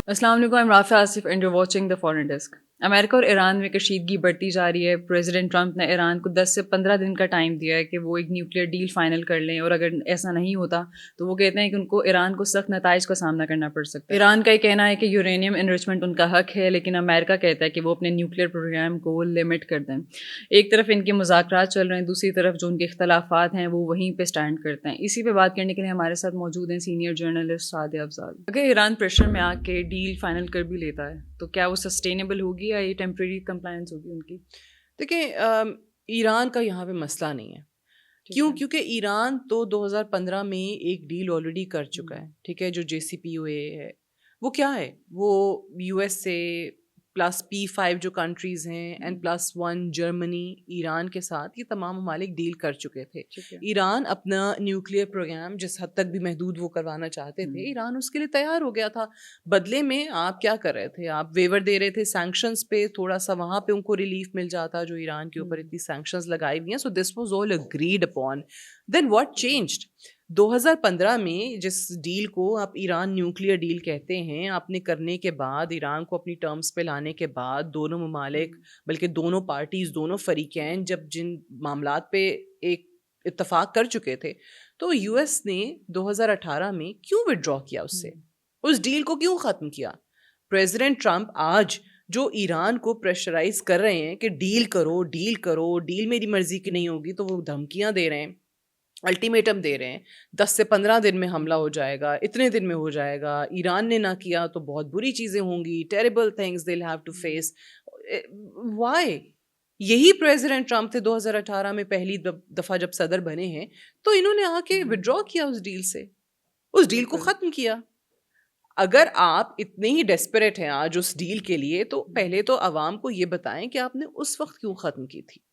السلام علیکم، I'm Rafi Asif and you're watching the Foreign Desk. امریکہ اور ایران میں کشیدگی بڑھتی جا رہی ہے. پریزیڈنٹ ٹرمپ نے ایران کو 10 سے 15 دن کا ٹائم دیا ہے کہ وہ ایک نیوکلیئر ڈیل فائنل کر لیں، اور اگر ایسا نہیں ہوتا تو وہ کہتے ہیں کہ ان کو ایران کو سخت نتائج کا سامنا کرنا پڑ سکتا ہے. ایران کا یہ کہنا ہے کہ یورینیم انرچمنٹ ان کا حق ہے، لیکن امریکہ کہتا ہے کہ وہ اپنے نیوکلیئر پروگرام کو لمٹ کر دیں. ایک طرف ان کے مذاکرات چل رہے ہیں، دوسری طرف جو ان کے اختلافات ہیں وہ وہیں پہ سٹینڈ کرتے ہیں. اسی پہ بات کرنے کے لیے ہمارے ساتھ موجود ہیں سینئر جرنلسٹ سعدیہ افضال. اگر ایران پریشر میں آ کے ڈیل فائنل کر بھی لیتا ہے تو کیا وہ سسٹینیبل ہوگی یا یہ ٹیمپریری کمپلائنس ہوگی ان کی؟ دیکھیں، ایران کا یہاں پہ مسئلہ نہیں ہے. کیوں؟ کیونکہ ایران تو 2015 میں ایک ڈیل آلریڈی کر چکا ہے، ٹھیک ہے، جو JCPOA ہے. وہ کیا ہے؟ وہ USA پلس P5 جو کنٹریز ہیں N+1 جرمنی، ایران کے ساتھ یہ تمام ممالک ڈیل کر چکے تھے. ایران اپنا نیوکلیئر پروگرام جس حد تک بھی محدود وہ کروانا چاہتے تھے، ایران اس کے لیے تیار ہو گیا تھا. بدلے میں آپ کیا کر رہے تھے؟ آپ ویور دے رہے تھے سینکشنز پہ، تھوڑا سا وہاں پہ ان کو ریلیف مل جاتا جو ایران کے اوپر اتنی سینکشنز لگائی ہوئی ہیں. So this was all agreed upon. Then what changed? 2015 میں جس ڈیل کو آپ ایران نیوکلیئر ڈیل کہتے ہیں، آپ نے کرنے کے بعد، ایران کو اپنی ٹرمز پہ لانے کے بعد، دونوں ممالک بلکہ دونوں پارٹیز، دونوں فریقین جب جن معاملات پہ ایک اتفاق کر چکے تھے، تو US نے 2018 میں کیوں وڈرا کیا اس سے؟ اس ڈیل کو کیوں ختم کیا؟ پریزیڈنٹ ٹرمپ آج جو ایران کو پریشرائز کر رہے ہیں کہ ڈیل کرو، ڈیل کرو، ڈیل میری مرضی کی نہیں ہوگی، تو وہ دھمکیاں دے رہے ہیں، الٹیمیٹم دے رہے ہیں 10 سے 15 دن میں حملہ ہو جائے گا، اتنے دن میں ہو جائے گا، ایران نے نہ کیا تو بہت بری چیزیں ہوں گی، terrible things they will have to face. Why? یہی پریزیڈنٹ ٹرمپ تھے 2018 میں پہلی دفعہ جب صدر بنے ہیں، تو انہوں نے آ کے وڈرا کیا اس ڈیل سے، اس ڈیل کو ختم کیا. اگر آپ اتنے ہی ڈیسپریٹ ہیں آج اس ڈیل کے لیے، تو پہلے تو عوام کو یہ بتائیں کہ آپ نے اس وقت کیوں ختم کی تھی.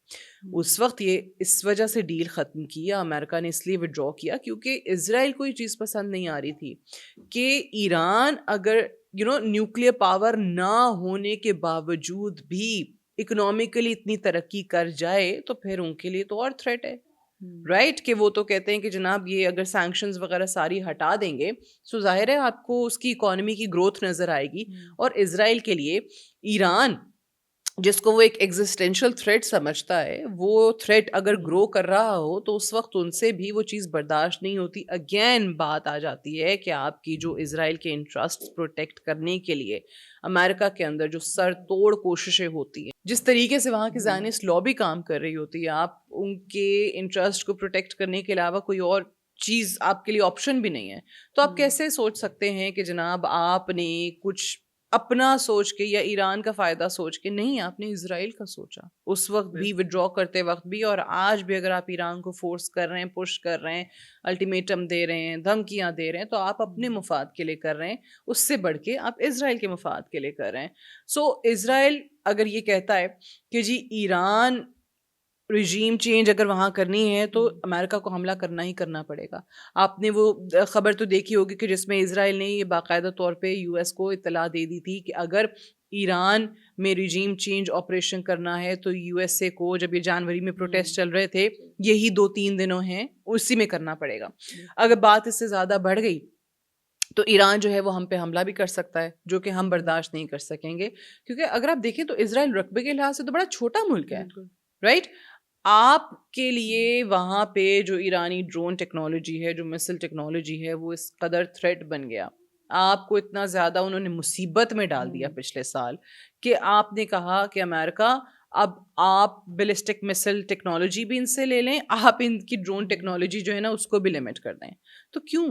اس وقت یہ اس وجہ سے ڈیل ختم کیا، امریکہ نے اس لیے وڈرا کیا کیونکہ اسرائیل کو یہ چیز پسند نہیں آ رہی تھی کہ ایران اگر نیوکلیئر پاور نہ ہونے کے باوجود بھی اکنامکلی اتنی ترقی کر جائے تو پھر ان کے لیے تو اور تھریٹ ہے، رائٹ؟ کہ وہ تو کہتے ہیں کہ جناب یہ اگر سینکشنز وغیرہ ساری ہٹا دیں گے تو ظاہر ہے آپ کو اس کی اکانومی کی گروتھ نظر آئے گی. اور اسرائیل کے لیے ایران جس کو وہ ایک ایگزسٹینشل تھریٹ سمجھتا ہے، وہ تھریٹ اگر گرو کر رہا ہو تو اس وقت ان سے بھی وہ چیز برداشت نہیں ہوتی. اگین بات آ جاتی ہے کہ آپ کی جو اسرائیل کے انٹرسٹ پروٹیکٹ کرنے کے لیے امریکہ کے اندر جو سر توڑ کوششیں ہوتی ہیں، جس طریقے سے وہاں کی زائنسٹ لابی کام کر رہی ہوتی ہے، آپ ان کے انٹرسٹ کو پروٹیکٹ کرنے کے علاوہ کوئی اور چیز آپ کے لیے آپشن بھی نہیں ہے. تو آپ کیسے سوچ سکتے ہیں کہ جناب آپ نے کچھ اپنا سوچ کے یا ایران کا فائدہ سوچ کے؟ نہیں، آپ نے اسرائیل کا سوچا اس وقت بھی، وڈرا کرتے وقت بھی، اور آج بھی اگر آپ ایران کو فورس کر رہے ہیں، پش کر رہے ہیں، الٹیمیٹم دے رہے ہیں، دھمکیاں دے رہے ہیں، تو آپ اپنے مفاد کے لیے کر رہے ہیں، اس سے بڑھ کے آپ اسرائیل کے مفاد کے لیے کر رہے ہیں. سو اسرائیل اگر یہ کہتا ہے کہ جی ایران رجیم چینج اگر وہاں کرنی ہے تو امریکہ کو حملہ کرنا ہی کرنا پڑے گا. آپ نے وہ خبر تو دیکھی ہوگی کہ جس میں اسرائیل نے یہ باقاعدہ طور پہ US کو اطلاع دے دی تھی کہ اگر ایران میں رجیم چینج آپریشن کرنا ہے تو USA کو، جب یہ جنوری میں پروٹیسٹ چل رہے تھے، یہی 2-3 دنوں ہیں، اسی میں کرنا پڑے گا. اگر بات اس سے زیادہ بڑھ گئی تو ایران جو ہے وہ ہم پہ حملہ بھی کر سکتا ہے، جو کہ ہم برداشت نہیں کر سکیں گے. کیونکہ اگر آپ دیکھیں تو اسرائیل رقبے کے لحاظ سے تو بڑا چھوٹا ملک ہے، رائٹ؟ آپ کے لیے وہاں پہ جو ایرانی ڈرون ٹیکنالوجی ہے، جو مسل ٹیکنالوجی ہے، وہ اس قدر تھریٹ بن گیا، آپ کو اتنا زیادہ انہوں نے مصیبت میں ڈال دیا پچھلے سال کہ آپ نے کہا کہ امریکہ اب آپ بیلسٹک مسل ٹیکنالوجی بھی ان سے لے لیں، آپ ان کی ڈرون ٹیکنالوجی جو ہے نا اس کو بھی لمٹ کر دیں. تو کیوں؟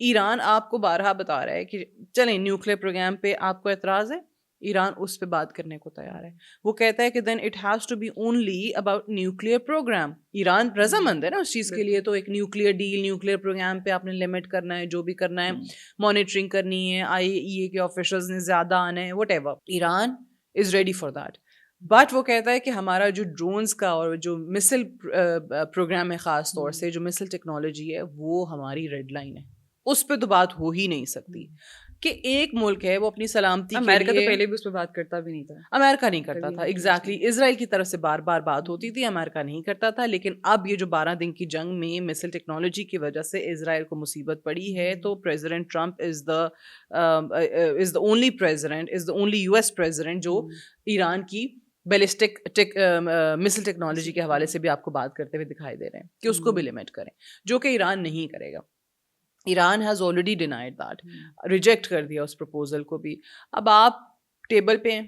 ایران آپ کو بارہا بتا رہا ہے کہ چلیں نیوکلیئر پروگرام پہ آپ کو اعتراض ہے، ایران اس پہ بات کرنے کو تیار ہے. وہ کہتا ہے کہ then it has to be only about nuclear program. Iran رضامند ہے نا اس چیز کے لیے، تو ایک نیوکلیئر ڈیل، نیوکلیئر پروگرام پہ آپ نے لمٹ کرنا ہے، جو بھی کرنا ہے، مانیٹرنگ کرنی ہے، IAEA کے آفیشلز نے زیادہ آنا ہے، what ever. Iran is ready for that. But وہ کہتا ہے کہ ہمارا جو ڈرونز کا اور جو مسل پروگرام ہے، خاص طور سے جو مسل ٹیکنالوجی ہے، وہ ہماری ریڈ لائن ہے، اس پہ تو بات ہو ہی نہیں سکتی. کہ ایک ملک ہے وہ اپنی سلامتی کے امریکہ تو لیے، پہلے بھی اس پہ بات کرتا بھی نہیں تھا. امریکہ نہیں کرتا کبھی تھا. نہیں. ایگزیکٹلی اسرائیل کی طرف سے بار بار بات ہوتی تھی، امریکہ نہیں کرتا تھا. لیکن اب یہ جو 12 دن کی جنگ میں مسل ٹیکنالوجی کی وجہ سے اسرائیل کو مصیبت پڑی ہے، تو president Trump is the only U S president جو ایران کی بیلسٹک مسل ٹیکنالوجی کے حوالے سے بھی آپ کو بات کرتے ہوئے دکھائی دے رہے ہیں کہ اس کو بھی لمٹ کریں، جو کہ ایران نہیں کرے گا. Iran has already denied that, reject کر دیا اس پرپوزل کو بھی. اب آپ ٹیبل پہ ہیں،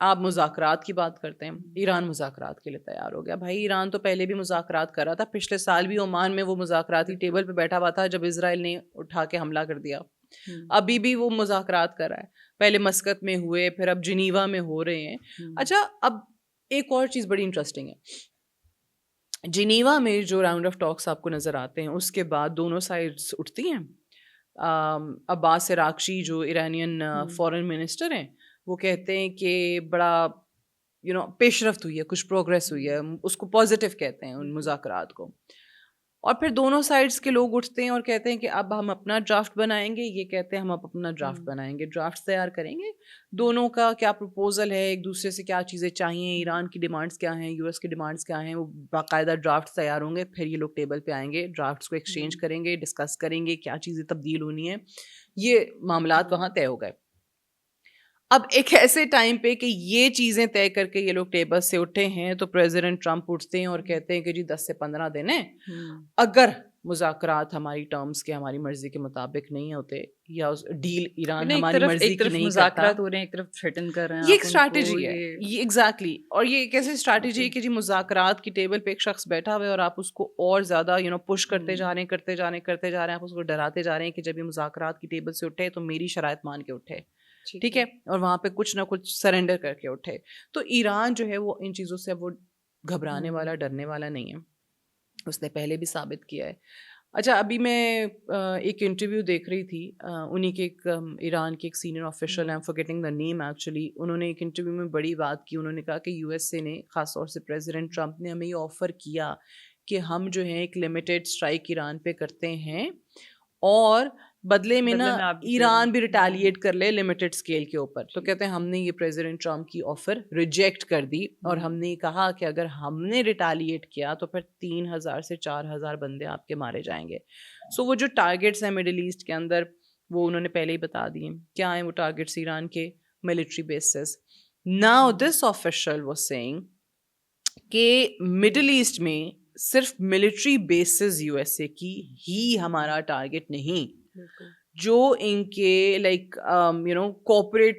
آپ مذاکرات کی بات کرتے ہیں. ایران مذاکرات کے لیے تیار ہو گیا. بھائی ایران تو پہلے بھی مذاکرات کر رہا تھا، پچھلے سال بھی عمان میں وہ مذاکراتی ٹیبل پہ بیٹھا ہوا تھا جب اسرائیل نے اٹھا کے حملہ کر دیا. ابھی بھی وہ مذاکرات کر رہا ہے. پہلے مسقط میں ہوئے، پھر اب جنیوا میں ہو رہے ہیں. اچھا، اب ایک اور چیز بڑی انٹرسٹنگ ہے. جنیوا میں جو راؤنڈ آف ٹاکس آپ کو نظر آتے ہیں، اس کے بعد دونوں سائڈس اٹھتی ہیں. عباس عراقچی جو ایرانین فورن منسٹر ہیں، وہ کہتے ہیں کہ بڑا پیش رفت ہوئی ہے، کچھ پروگریس ہوئی ہے، اس کو پازیٹیو کہتے ہیں ان مذاکرات کو. اور پھر دونوں سائڈس کے لوگ اٹھتے ہیں اور کہتے ہیں کہ اب ہم اپنا ڈرافٹ بنائیں گے. یہ کہتے ہیں ہم اب اپنا ڈرافٹ بنائیں گے، ڈرافٹ تیار کریں گے. دونوں کا کیا پروپوزل ہے، ایک دوسرے سے کیا چیزیں چاہیے، ایران کی ڈیمانڈس کیا ہیں، یو ایس کی ڈیمانڈس کیا ہیں، وہ باقاعدہ ڈرافٹ تیار ہوں گے. پھر یہ لوگ ٹیبل پہ آئیں گے، ڈرافٹس کو ایکسچینج کریں گے، ڈسکس کریں گے کیا چیزیں تبدیل ہونی ہیں. یہ معاملات وہاں طے ہو گئے. اب ایک ایسے ٹائم پہ کہ یہ چیزیں طے کر کے یہ لوگ ٹیبل سے اٹھے ہیں، تو پریزیڈنٹ ٹرمپ اٹھتے ہیں اور کہتے ہیں کہ جی 10 سے 15 دن ہیں، اگر مذاکرات ہماری ٹرمز کے، ہماری مرضی کے مطابق نہیں ہوتے، یا ڈیل ایران ہماری مرضی کی نہیں کرتا. مذاکرات ہو رہے ہیں، ایک طرف تھریٹن کر رہے ہیں. یہ ایک اسٹریٹجی ہے، یہ ایگزیکٹلی. اور یہ ایک ایسی اسٹریٹجی ہے کہ جی مذاکرات کی ٹیبل پہ ایک شخص بیٹھا ہوا ہے اور آپ اس کو اور زیادہ پش کرتے جا رہے ہیں، آپ اس کو ڈراتے جا رہے ہیں کہ جب یہ مذاکرات کی ٹیبل سے اٹھے تو میری شرائط مان کے اٹھے، ٹھیک ہے، اور وہاں پہ کچھ نہ کچھ سرنڈر کر کے اٹھے. تو ایران جو ہے وہ ان چیزوں سے وہ گھبرانے والا، ڈرنے والا نہیں ہے. اس نے پہلے بھی ثابت کیا ہے. اچھا، ابھی میں ایک انٹرویو دیکھ رہی تھی، انہیں کے ایک ایران کے ایک senior official, I am forgetting the name actually, انہوں نے ایک انٹرویو میں بڑی بات کی. انہوں نے کہا کہ یو ایس اے نے، خاص طور سے پریزیڈنٹ ٹرمپ نے ہمیں یہ آفر کیا کہ ہم جو ہیں ایک لمیٹڈ اسٹرائک ایران پہ کرتے ہیں، اور بدلے میں نا ایران بھی ریٹیلیٹ کر لے لمیٹڈ اسکیل کے اوپر. تو کہتے ہیں ہم نے یہ پریزیڈنٹ ٹرمپ کی آفر ریجیکٹ کر دی، اور ہم نے کہا کہ اگر ہم نے ریٹیلیٹ کیا تو پھر 3000 سے 4000 بندے آپ کے مارے جائیں گے. سو وہ جو ٹارگیٹس ہیں مڈل ایسٹ کے اندر، وہ انہوں نے پہلے ہی بتا دیے کیا ہیں وہ ٹارگیٹس ایران کے military bases. Now this official was saying کہ مڈل ایسٹ میں صرف military bases U S A کی ہی ہمارا ٹارگیٹ نہیں، جو ان کے لائک کوپریٹ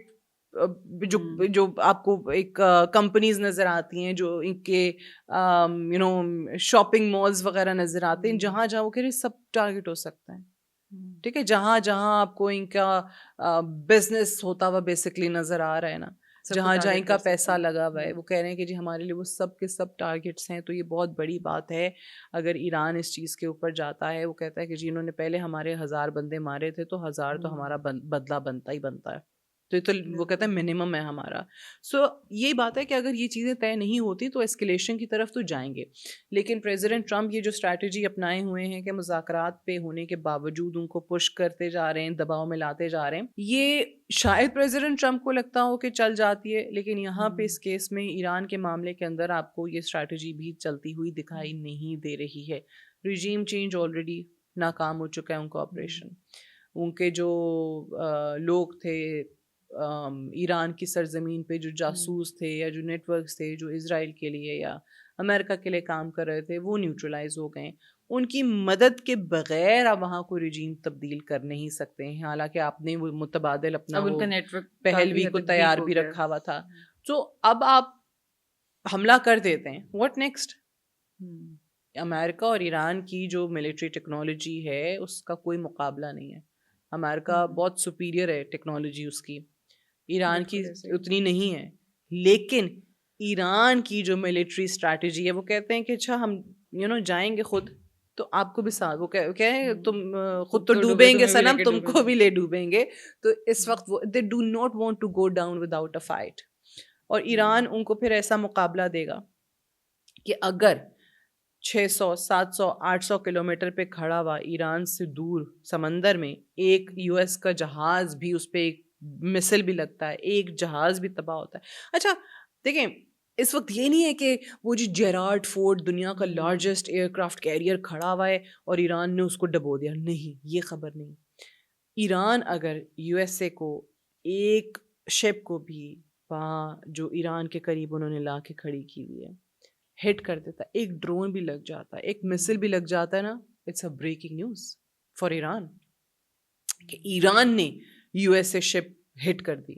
جو آپ کو ایک کمپنیز نظر آتی ہیں، جو ان کے شاپنگ مالز وغیرہ نظر آتے ہیں، جہاں جہاں وہ کہہ رہے سب ٹارگیٹ ہو سکتا ہے. ٹھیک ہے، جہاں جہاں آپ کو ان کا بزنس ہوتا ہوا بیسکلی نظر آ رہا ہے نا، جہاں جہاں ان کا پیسہ لگا ہوا ہے، وہ کہہ رہے ہیں کہ جی ہمارے لیے وہ سب کے سب ٹارگیٹس ہیں. تو یہ بہت بڑی بات ہے اگر ایران اس چیز کے اوپر جاتا ہے. وہ کہتا ہے کہ جی انہوں نے پہلے ہمارے 1000 بندے مارے تھے، تو 1000 تو ہمارا بدلہ بنتا ہی بنتا ہے. تو یہ تو وہ کہتا ہے منیمم ہے ہمارا. سو یہی بات ہے کہ اگر یہ چیزیں طے نہیں ہوتی تو اسکیلیشن کی طرف تو جائیں گے. لیکن پریزیڈنٹ ٹرمپ یہ جو اسٹریٹجی اپنائے ہوئے ہیں کہ مذاکرات پہ ہونے کے باوجود ان کو پش کرتے جا رہے ہیں، دباؤ میں لاتے جا رہے ہیں، یہ شاید پریزیڈنٹ ٹرمپ کو لگتا ہو کہ چل جاتی ہے. لیکن یہاں پہ اس کیس میں ایران کے معاملے کے اندر آپ کو یہ اسٹریٹجی بھی چلتی ہوئی دکھائی نہیں دے رہی ہے. ریجیم چینج آلریڈی ناکام ہو چکا ہے ان کا آپریشن. ان کے جو لوگ تھے ایران کی سرزمین پہ، جو جاسوس تھے یا جو نیٹ ورکس تھے جو اسرائیل کے لیے یا امریکہ کے لیے کام کر رہے تھے، وہ نیوٹرلائز ہو گئے. ان کی مدد کے بغیر آپ وہاں کو رجیم تبدیل کر نہیں سکتے ہیں، حالانکہ آپ نے وہ متبادل اپنا وہ پہلوی کو تیار بھی رکھا ہوا تھا. تو اب آپ حملہ کر دیتے ہیں، واٹ نیکسٹ؟ امریکہ اور ایران کی جو ملٹری ٹیکنالوجی ہے اس کا کوئی مقابلہ نہیں ہے. امریکہ بہت سپیریئر ہے ٹیکنالوجی اس کی، ایران کی اتنی نہیں ہے. لیکن ایران کی جو ملٹری اسٹریٹجی ہے، وہ کہتے ہیں کہ اچھا ہم جائیں گے خود تو آپ کو بھی ساتھ، وہ کہیں تم خود تو ڈوبیں گے صنم، تم کو بھی لے ڈوبیں گے. تو اس وقت they do not want to go down without a fight. اور ایران ان کو پھر ایسا مقابلہ دے گا کہ اگر 600 700 800 کلومیٹر پہ کھڑا ہوا ایران سے دور سمندر میں ایک یو ایس کا جہاز بھی اس پہ ایک مسل بھی لگتا ہے, ایک جہاز بھی تباہ ہوتا ہے. اچھا دیکھیں اس وقت یہ نہیں ہے کہ وہ جی جیرارڈ فورڈ دنیا کا لارجسٹ ایئر کرافٹ کیریئر کھڑا ہوا ہے اور ایران نے اس کو ڈبو دیا, نہیں, یہ خبر نہیں. ایران اگر یو ایس اے کو ایک شپ کو بھی وہاں جو ایران کے قریب انہوں نے لا کے کھڑی کی ہوئی ہے ہٹ کر دیتا, ایک ڈرون بھی لگ جاتا ہے, ایک مسل بھی لگ جاتا ہے نا, it's a breaking news for Iran کہ ایران نے یو ایس اے شپ ہٹ کر دی.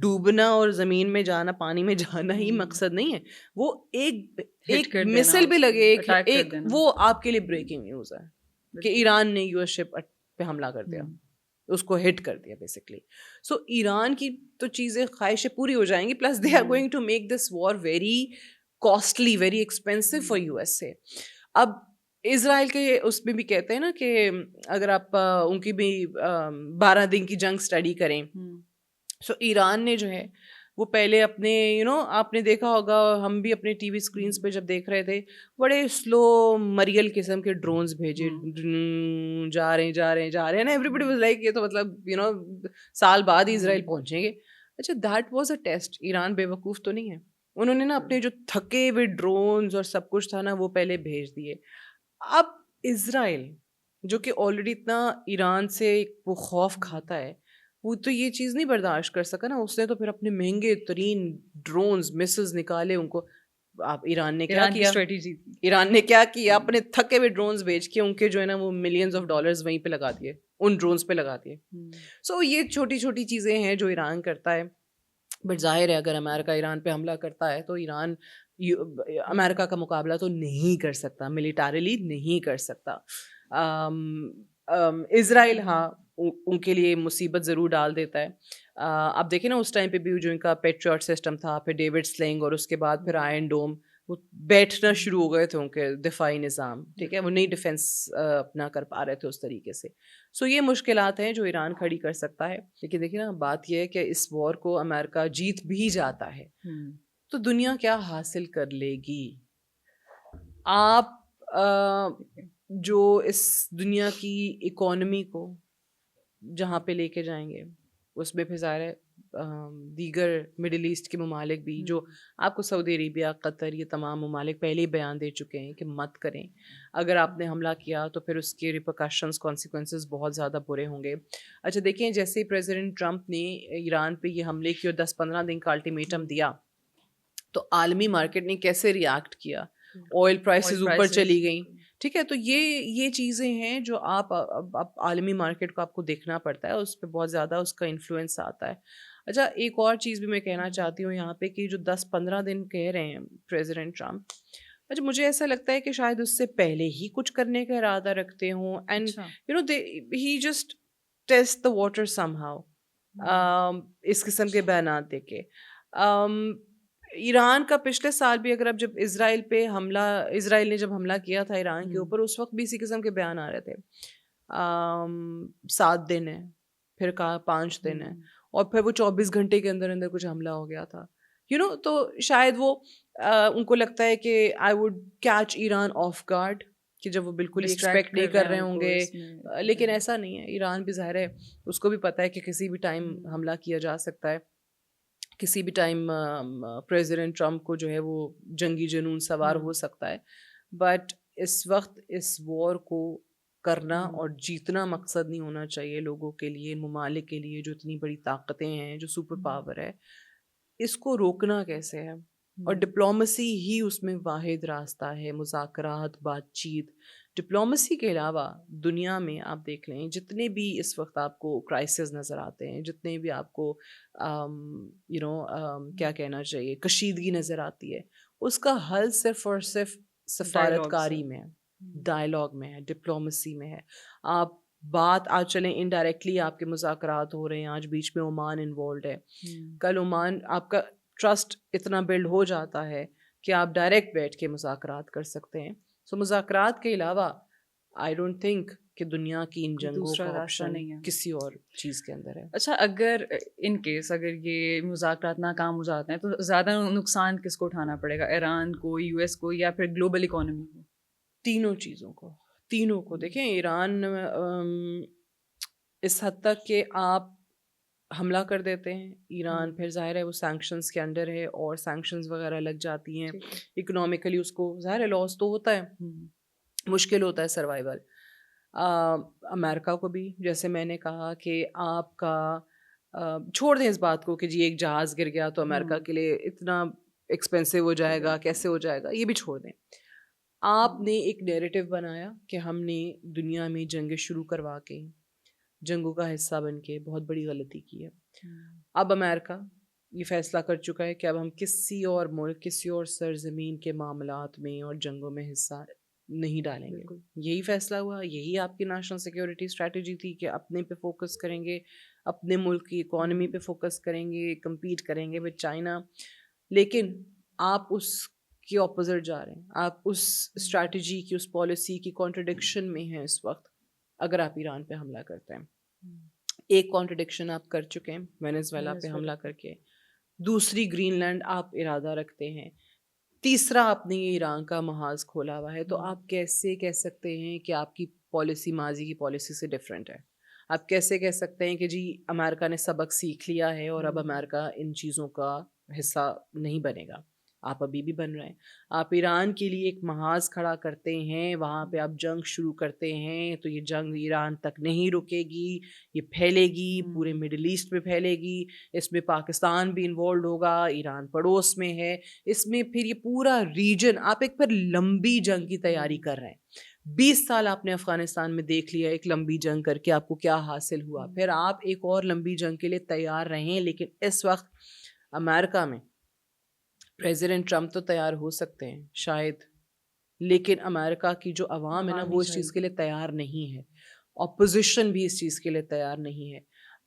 ڈوبنا اور زمین میں جانا, پانی میں جانا ہی مقصد نہیں ہے, وہ ایک مسل بھی لگے, ایک وہ آپ کے لیے بریکنگ نیوز ہے کہ ایران نے یو ایس شپ پہ حملہ کر دیا, اس کو ہٹ کر دیا بیسکلی. سو ایران کی تو چیزیں خواہشیں پوری ہو جائیں گی, plus they are going to make this war very costly, very expensive for U S A. اب اسرائیل کے اس میں بھی کہتے ہیں نا کہ اگر آپ ان کی بھی 12 دن کی جنگ اسٹڈی کریں, سو ایران نے جو ہے وہ پہلے اپنے آپ نے دیکھا ہوگا, ہم بھی اپنے ٹی وی اسکرینس پہ جب دیکھ رہے تھے, بڑے سلو مریل قسم کے ڈرونز بھیجے, جا رہے ہیں نا, ایوری بڈی واز لائک یہ تو مطلب سال بعد ہی اسرائیل پہنچیں گے. اچھا that was a test. Iran بے وقوف تو نہیں ہے, انہوں نے نا اپنے جو تھکے ہوئے ڈرونز اور سب کچھ تھا نا وہ پہلے بھیج دیے. اب اسرائیل جو کہ آلریڈی اتنا ایران سے وہ خوف کھاتا ہے, وہ تو یہ چیز نہیں برداشت کر سکا نا, اس نے تو پھر اپنے مہنگے ترین ڈرونز مسلز نکالے ان کو. آپ ایران نے کیا کیا, ایران نے کیا کیا, اپنے تھکے ہوئے ڈرونز بیچ کے ان کے جو ہے نا وہ ملینز آف ڈالرز وہیں پہ لگا دیے, ان ڈرونز پہ لگا دیے. سو یہ چھوٹی چھوٹی چیزیں ہیں جو ایران کرتا ہے. بٹ ظاہر ہے اگر امریکہ ایران پہ حملہ کرتا ہے تو ایران امریکہ کا مقابلہ تو نہیں کر سکتا, ملیٹریلی نہیں کر سکتا. اسرائیل ہاں ان کے لیے مصیبت ضرور ڈال دیتا ہے. آپ دیکھیں نا اس ٹائم پہ بھی جو ان کا پیٹریوٹ سسٹم تھا, پھر ڈیوڈ سلنگ, اور اس کے بعد پھر آئرن ڈوم, وہ بیٹھنا شروع ہو گئے تھے ان کے دفاعی نظام, ٹھیک ہے, وہ نہیں ڈیفینس اپنا کر پا رہے تھے اس طریقے سے. سو یہ مشکلات ہیں جو ایران کھڑی کر سکتا ہے. لیکن دیکھیے نا بات یہ ہے کہ اس وار کو امریکہ جیت بھی جاتا ہے تو دنیا کیا حاصل کر لے گی. آپ جو اس دنیا کی اکانومی کو جہاں پہ لے کے جائیں گے, اس میں پھر ظاہر ہے دیگر مڈل ایسٹ کے ممالک بھی, جو آپ کو سعودی عربیہ, قطر, یہ تمام ممالک پہلے ہی بیان دے چکے ہیں کہ مت کریں. اگر آپ نے حملہ کیا تو پھر اس کے ریپرکشنز, کانسیکوینسز بہت زیادہ برے ہوں گے. اچھا دیکھیں جیسے پریزیڈنٹ ٹرمپ نے ایران پہ یہ حملے کی اور 10-15 دن کا الٹیمیٹم دیا تو عالمی مارکیٹ نے کیسے ریاکٹ کیا, آئل پرائسز اوپر چلی گئیں, ٹھیک ہے. تو یہ چیزیں ہیں جو آپ عالمی مارکیٹ کو آپ کو دیکھنا پڑتا ہے, اس پہ بہت زیادہ اس کا انفلوئنس آتا ہے. اچھا ایک اور چیز بھی میں کہنا چاہتی ہوں یہاں پہ کہ جو 10-15 دن کہہ رہے ہیں پریزیڈنٹ ٹرمپ, اچھا مجھے ایسا لگتا ہے کہ شاید اس سے پہلے ہی کچھ کرنے کا ارادہ رکھتے ہوں, and he just test the water somehow, اس قسم کے بیانات دے کے. ایران کا پچھلے سال بھی اگر اب جب اسرائیل نے جب حملہ کیا تھا ایران کے اوپر, اس وقت بھی اسی قسم کے بیان آ رہے تھے, 7 دن ہے, پھر کہا 5 دن ہے, اور پھر وہ 24 گھنٹے کے اندر اندر کچھ حملہ ہو گیا تھا. تو شاید وہ ان کو لگتا ہے کہ I would catch Iran of guard, کہ جب وہ بالکل ایکسپیکٹ نہیں کر رہے ہوں گے. لیکن ایسا نہیں ہے, ایران بھی ظاہر ہے اس کو بھی پتہ ہے کہ کسی بھی ٹائم حملہ کیا جا سکتا ہے, کسی بھی ٹائم پریزیڈنٹ ٹرمپ کو جو ہے وہ جنگی جنون سوار ہو سکتا ہے. بٹ اس وقت اس وار کو کرنا اور جیتنا مقصد نہیں ہونا چاہیے لوگوں کے لیے, ممالک کے لیے جو اتنی بڑی طاقتیں ہیں, جو سپر پاور ہے. اس کو روکنا کیسے ہے, اور ڈپلومسی ہی اس میں واحد راستہ ہے, مذاکرات, بات چیت. ڈپلومسی کے علاوہ دنیا میں آپ دیکھ لیں جتنے بھی اس وقت آپ کو کرائسس نظر آتے ہیں, جتنے بھی آپ کو کیا کہنا چاہیے کشیدگی نظر آتی ہے, اس کا حل صرف اور صرف سفارت کاری میں ہے, ڈائلاگ میں ہے, ڈپلومسی میں ہے. آپ بات آج چلیں انڈائریکٹلی آپ کے مذاکرات ہو رہے ہیں, آج بیچ میں عمان انوالوڈ ہے, کل عمان آپ کا ٹرسٹ اتنا بلڈ ہو جاتا ہے کہ آپ ڈائریکٹ بیٹھ کے مذاکرات کر سکتے ہیں. سو مذاکرات کے علاوہ آئی ڈونٹ تھنک کہ دنیا کی ان جنگوں دوسرا کا راستہ آپشن نہیں ہے. کسی اور چیز کے اندر ہے. اچھا اگر ان کیس اگر یہ مذاکرات ناکام ہو جاتے ہیں تو زیادہ نقصان کس کو اٹھانا پڑے گا؟ ایران کو, یو ایس کو, یا پھر گلوبل اکانومی کو؟ تینوں چیزوں کو, تینوں کو. دیکھیں ایران اس حد تک کہ آپ حملہ کر دیتے ہیں ایران, پھر ظاہر ہے وہ سینکشنز کے انڈر ہے اور سینکشنز وغیرہ لگ جاتی ہیں, اکنامکلی اس کو ظاہر ہے لاس تو ہوتا ہے, مشکل ہوتا ہے سروائیول. امریکہ کو بھی جیسے میں نے کہا کہ آپ کا چھوڑ دیں اس بات کو کہ جی ایک جہاز گر گیا تو امریکہ کے لیے اتنا ایکسپینسو ہو جائے گا, کیسے ہو جائے گا, یہ بھی چھوڑ دیں. آپ نے ایک نیریٹو بنایا کہ ہم نے دنیا میں جنگیں شروع کروا کے جنگوں کا حصہ بن کے بہت بڑی غلطی کی ہے. اب امریکہ یہ فیصلہ کر چکا ہے کہ اب ہم کسی اور ملک, کسی اور سرزمین کے معاملات میں اور جنگوں میں حصہ نہیں ڈالیں گے. یہی فیصلہ ہوا, یہی آپ کی نیشنل سیکیورٹی اسٹریٹجی تھی کہ اپنے پہ فوکس کریں گے, اپنے ملک کی اکانومی پہ فوکس کریں گے, کمپیٹ کریں گے ود چائنا. لیکن آپ اس کے اپوزٹ جا رہے ہیں, آپ اس اسٹریٹجی کی, اس پالیسی کی کانٹرڈکشن میں ہیں اس وقت اگر آپ ایران پہ حملہ کرتے ہیں. ایک کانٹرڈکشن آپ کر چکے ہیں وینیزویلا پہ حملہ کر کے, دوسری گرین لینڈ آپ ارادہ رکھتے ہیں, تیسرا آپ نے یہ ایران کا محاذ کھولا ہوا ہے. تو آپ کیسے کہہ سکتے ہیں کہ آپ کی پالیسی ماضی کی پالیسی سے ڈفرینٹ ہے؟ آپ کیسے کہہ سکتے ہیں کہ جی امریکہ نے سبق سیکھ لیا ہے اور اب امریکہ ان چیزوں کا حصہ نہیں بنے گا؟ آپ ابھی بھی بن رہے ہیں. آپ ایران کے لیے ایک محاذ کھڑا کرتے ہیں, وہاں پہ آپ جنگ شروع کرتے ہیں, تو یہ جنگ ایران تک نہیں رکے گی, یہ پھیلے گی, پورے مڈل ایسٹ میں پھیلے گی. اس میں پاکستان بھی انوالوڈ ہوگا, ایران پڑوس میں ہے, اس میں پھر یہ پورا ریجن. آپ ایک پھر لمبی جنگ کی تیاری کر رہے ہیں. 20 سال آپ نے افغانستان میں دیکھ لیا ایک لمبی جنگ کر کے آپ کو کیا حاصل ہوا. پھر آپ ایک اور لمبی جنگ کے لیے تیار رہیں. لیکن اس وقت امریکہ میں پریزیڈنٹ ٹرمپ تو تیار ہو سکتے ہیں شاید, لیکن امریکہ کی جو عوام ہے نا وہ اس چیز کے لیے تیار نہیں ہے, اپوزیشن بھی اس چیز کے لیے تیار نہیں ہے.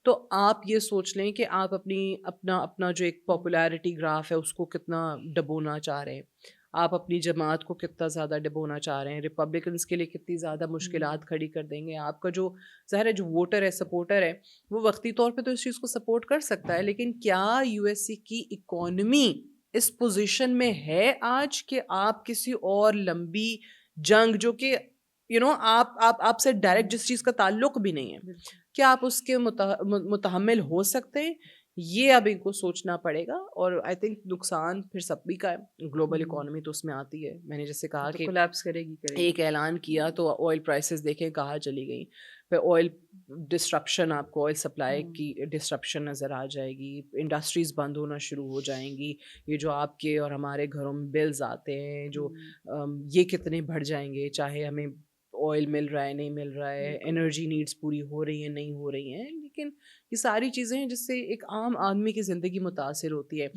تو آپ یہ سوچ لیں کہ آپ اپنا جو ایک پاپولیرٹی گراف ہے اس کو کتنا ڈبونا چاہ رہے ہیں, آپ اپنی جماعت کو کتنا زیادہ ڈبونا چاہ رہے ہیں, ریپبلکنس کے لیے کتنی زیادہ مشکلات کھڑی کر دیں گے. آپ کا جو ظاہر ہے جو ووٹر ہے, سپورٹر ہے, وہ وقتی طور پہ تو اس چیز کو سپورٹ کر سکتا ہے, لیکن کیا یو ایس سی کی اکانومی اس پوزیشن میں ہے آج کہ آپ کسی اور لمبی جنگ جو کہ آپ سے ڈائریکٹ جس چیز کا تعلق بھی نہیں ہے, کیا آپ اس کے متحمل ہو سکتے ہیں؟ یہ اب ان کو سوچنا پڑے گا. اور آئی تھنک نقصان پھر سب بھی کا ہے, گلوبل اکانومی تو اس میں آتی ہے. میں نے جیسے کہا کہ کولیپس کرے گی. ایک اعلان کیا تو آئل پرائسز دیکھیں کہاں چلی گئی, پھر آئل ڈسٹرپشن, آپ کو آئل سپلائی کی ڈسٹرپشن نظر آ جائے گی, انڈسٹریز بند ہونا شروع ہو جائیں گی. یہ جو آپ کے اور ہمارے گھروں میں بلز آتے ہیں جو یہ کتنے بڑھ جائیں گے, چاہے ہمیں آئل مل رہا ہے نہیں مل رہا ہے, انرجی نیڈس پوری ہو رہی ہیں نہیں ہو رہی ہیں. لیکن یہ ساری چیزیں ہیں جس سے ایک عام آدمی کی زندگی متاثر ہوتی ہے.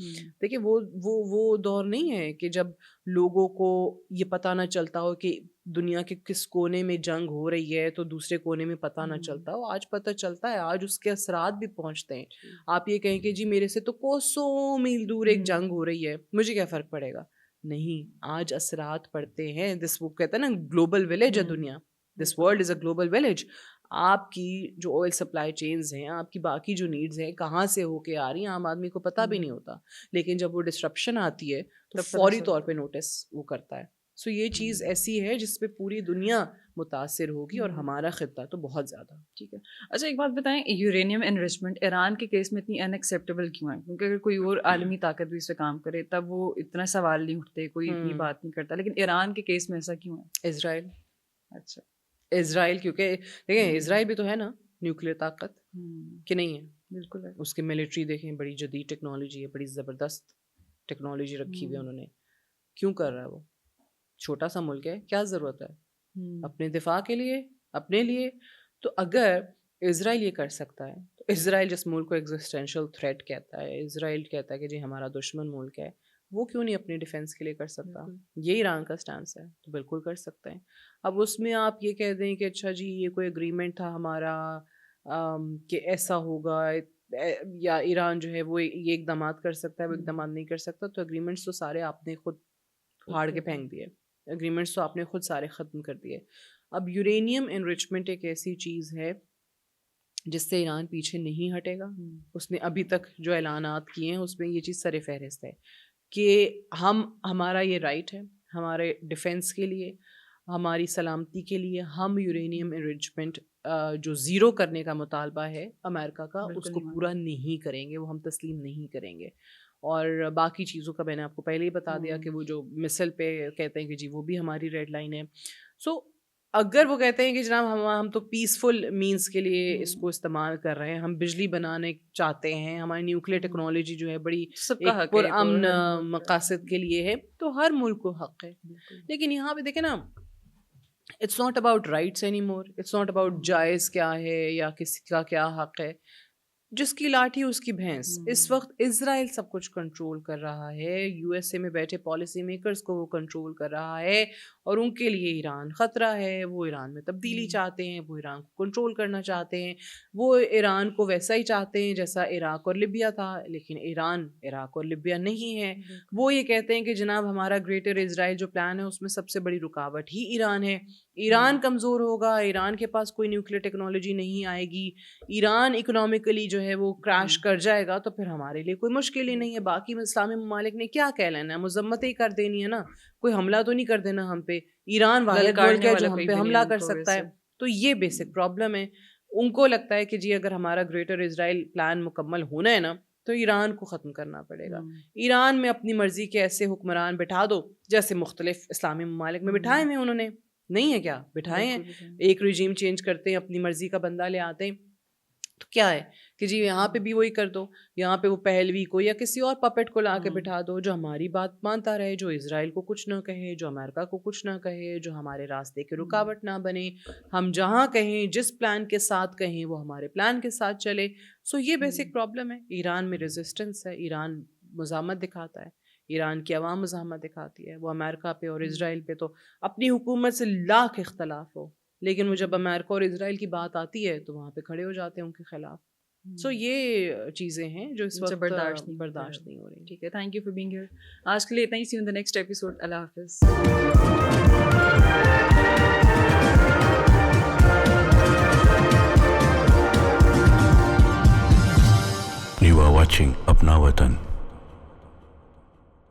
دیکھیں وہ دور نہیں ہے کہ جب لوگوں کو یہ پتہ نہ چلتا ہو کہ دنیا کے کس کونے میں جنگ ہو رہی ہے تو دوسرے کونے میں پتہ نہ چلتا ہو. آج پتہ چلتا ہے, آج اس کے اثرات بھی پہنچتے ہیں. آپ یہ کہیں کہ جی میرے سے تو کوسوں میل دور ایک جنگ ہو رہی ہے, مجھے کیا فرق پڑے گا؟ نہیں, آج اثرات پڑتے ہیں. وہ کہتے ہیں نا گلوبل ولیج ہے دنیا, this world is a global village. آپ کی جو آئل سپلائی چینز ہیں, آپ کی باقی جو نیڈز ہیں کہاں سے ہو کے آ رہی ہیں, عام آدمی کو پتہ بھی نہیں ہوتا. لیکن جب وہ ڈسٹرپشن آتی ہے تو فوری طور پہ نوٹس وہ کرتا ہے. سو یہ چیز ایسی ہے جس پہ پوری دنیا متاثر ہوگی, اور ہمارا خطہ تو بہت زیادہ. ٹھیک ہے. اچھا ایک بات بتائیں, یورینیم انرچمنٹ ایران کے کیس میں اتنی ان ایکسیپٹیبل کیوں ہے؟ کیونکہ اگر کوئی اور عالمی طاقت بھی اس پہ کام کرے تب وہ اتنا سوال نہیں اٹھتے, کوئی اتنی بات نہیں کرتا, لیکن ایران کے کیس میں ایسا کیوں ہے؟ اسرائیل. اچھا اسرائیل کیونکہ دیکھیں اسرائیل بھی تو ہے نا نیوکلیئر طاقت, کہ نہیں ہے؟ بالکل ہے. اس کی ملٹری دیکھیں, بڑی جدید ٹیکنالوجی ہے, بڑی زبردست ٹیکنالوجی رکھی ہوئی ہے انہوں نے. کیوں کر رہا ہے وہ؟ چھوٹا سا ملک ہے, کیا ضرورت ہے اپنے دفاع کے لیے, اپنے لیے؟ تو اگر اسرائیل یہ کر سکتا ہے تو اسرائیل جس ملک کو ایگزسٹینشیل تھریٹ کہتا ہے, اسرائیل کہتا ہے کہ جی ہمارا دشمن ملک ہے, وہ کیوں نہیں اپنی ڈیفینس کے لیے کر سکتا؟ یہ ایران کا سٹانس ہے, تو بالکل کر سکتے ہیں. اب اس میں آپ یہ کہہ دیں کہ اچھا جی یہ کوئی اگریمنٹ تھا ہمارا کہ ایسا ہوگا, یا ایران جو ہے وہ یہ اقدامات کر سکتا ہے, وہ اقدامات نہیں کر سکتا. تو اگریمنٹس تو سارے آپ نے خود پھاڑ کے پھینک دیے, اگریمنٹس تو آپ نے خود سارے ختم کر دیے. اب یورینیم انریچمنٹ ایک ایسی چیز ہے جس سے ایران پیچھے نہیں ہٹے گا. اس نے ابھی تک جو اعلانات کیے ہیں اس میں یہ چیز سر فہرست ہے کہ ہمارا یہ رائٹ ہے ہمارے ڈیفنس کے لیے, ہماری سلامتی کے لیے ہم یورینیم انریچمنٹ جو زیرو کرنے کا مطالبہ ہے امریکہ کا اس کو پورا نہیں کریں گے, وہ ہم تسلیم نہیں کریں گے. اور باقی چیزوں کا میں نے آپ کو پہلے ہی بتا دیا کہ وہ جو مسل پہ کہتے ہیں کہ جی وہ بھی ہماری ریڈ لائن ہے. سو اگر وہ کہتے ہیں کہ جناب ہم تو پیسفل مینس کے لیے اس کو استعمال کر رہے ہیں, ہم بجلی بنانے چاہتے ہیں, ہماری نیوکلیئر ٹیکنالوجی جو ہے بڑی ایک پرامن مقاصد کے لیے ہے, تو ہر ملک کو حق ہے. لیکن یہاں پہ دیکھیں نا, it's not about rights any more, it's not about جائز کیا ہے یا کسی کا کیا حق ہے, جس کی لاٹھی اس کی بھینس. اس وقت اسرائیل سب کچھ کنٹرول کر رہا ہے, یو ایس اے میں بیٹھے پالیسی میکرز کو وہ کنٹرول کر رہا ہے, اور ان کے لیے ایران خطرہ ہے. وہ ایران میں تبدیلی چاہتے ہیں, وہ ایران کو کنٹرول کرنا چاہتے ہیں, وہ ایران کو ویسا ہی چاہتے ہیں جیسا عراق اور لیبیا تھا. لیکن ایران عراق اور لیبیا نہیں ہے. وہ یہ کہتے ہیں کہ جناب ہمارا گریٹر اسرائیل جو پلان ہے اس میں سب سے بڑی رکاوٹ ہی ایران ہے. ایران کمزور ہوگا, ایران کے پاس کوئی نیوکلیئر ٹیکنالوجی نہیں آئے گی, ایران اکنامکلی جو ہے وہ کریش کر جائے گا, تو پھر ہمارے لیے کوئی مشکل ہی نہیں ہے. باقی اسلامی ممالک نے کیا کہہ لینا ہے, مذمتیں ہی کر دینی ہے نا, کوئی حملہ تو نہیں کر دینا ہم پہ. ایران واحد ملک ہے جو ہم پہ حملہ کر سکتا ہے. تو یہ بیسک پرابلم ہے. ان کو لگتا ہے کہ جی اگر ہمارا گریٹر اسرائیل پلان مکمل ہونا ہے نا تو ایران کو ختم کرنا پڑے گا. ایران میں اپنی مرضی کے ایسے حکمران بٹھا دو جیسے مختلف اسلامی ممالک میں بٹھائے ہیں انہوں نے, نہیں ہے کیا, بٹھائے ہیں. ایک رجیم چینج کرتے ہیں, اپنی مرضی کا بندہ لے آتے ہیں, تو کیا ہے کہ جی یہاں پہ بھی وہی کر دو, یہاں پہ وہ پہلوی کو یا کسی اور پپٹ کو لا کے بٹھا دو جو ہماری بات مانتا رہے, جو اسرائیل کو کچھ نہ کہے, جو امریکہ کو کچھ نہ کہے, جو ہمارے راستے کی رکاوٹ نہ بنے. ہم جہاں کہیں جس پلان کے ساتھ کہیں وہ ہمارے پلان کے ساتھ چلے. سو یہ بیسک پرابلم ہے. ایران میں ریزسٹنس ہے, ایران مزاحمت دکھاتا ہے, ایران کی عوام مزاحمت دکھاتی ہے. وہ امریکہ پہ اور اسرائیل پہ تو اپنی حکومت سے لاکھ اختلاف ہو, لیکن وہ جب امریکہ اور اسرائیل کی بات آتی ہے تو وہاں پہ کھڑے ہو جاتے ہیں ان کے خلاف. سو یہ چیزیں ہیں جو اس وقت برداشت نہیں ہو رہی. ٹھیک ہے, thank you for being here. آج کے لیے اتنا ہی. See you in the next episode. اللہ حافظ. You are watching Apna Watan.